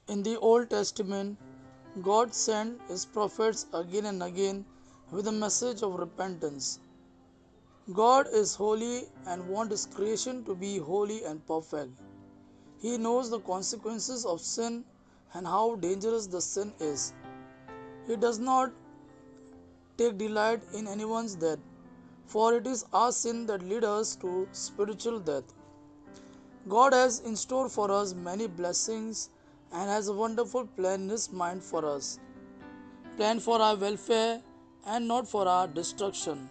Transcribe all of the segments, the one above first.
In the Old Testament, God sent His prophets again and again with a message of repentance. God is holy and wants His creation to be holy and perfect. He knows the consequences of sin and how dangerous the sin is. He does not take delight in anyone's death, for it is our sin that lead us to spiritual death. God has in store for us many blessings and has a wonderful plan in His mind for us. Plan for our welfare and not for our destruction.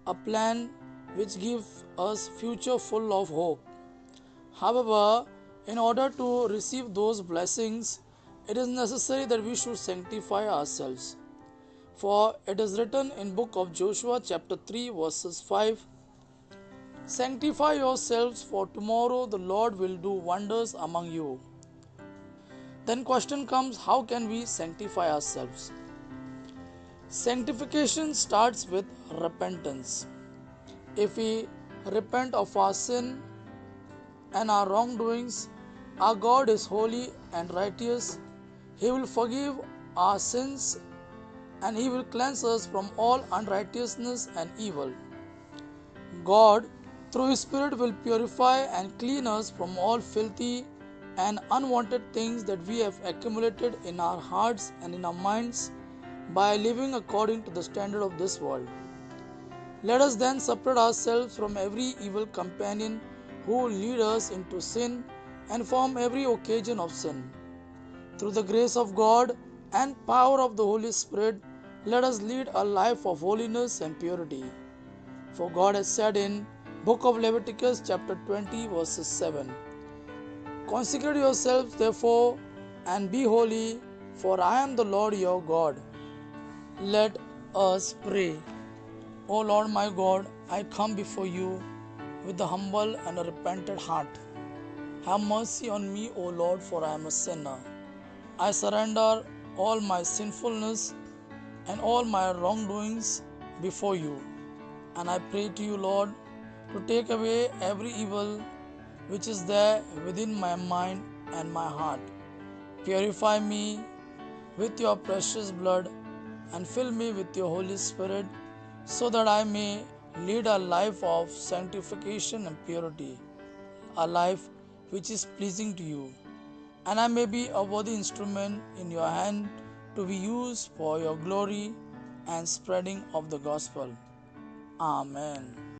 A plan which gives us future full of hope. However, in order to receive those blessings, it is necessary that we should sanctify ourselves. For it is written in book of Joshua chapter 3 verses 5, Sanctify yourselves, for tomorrow the Lord will do wonders among you. Then question comes, how can we sanctify ourselves? Sanctification starts with repentance. If we repent of our sin and our wrongdoings, our God is holy and righteous. He will forgive our sins and He will cleanse us from all unrighteousness and evil. God, through His Spirit, will purify and clean us from all filthy and unwanted things that we have accumulated in our hearts and in our minds by living according to the standard of this world. Let us then separate ourselves from every evil companion who will lead us into sin and from every occasion of sin. Through the grace of God and power of the Holy Spirit, let us lead a life of holiness and purity. For God has said in Book of Leviticus chapter 20 verses 7, Consecrate yourselves therefore and be holy, for I am the Lord your God. Let us pray. O Lord my God, I come before you with a humble and a repentant heart. Have mercy on me, O Lord, for I am a sinner. I surrender all my sinfulness and all my wrongdoings before you. And I pray to you, Lord, to take away every evil which is there within my mind and my heart. Purify me with your precious blood and fill me with your Holy Spirit so that I may lead a life of sanctification and purity, a life which is pleasing to you, and I may be a worthy instrument in your hand to be used for your glory and spreading of the gospel. Amen.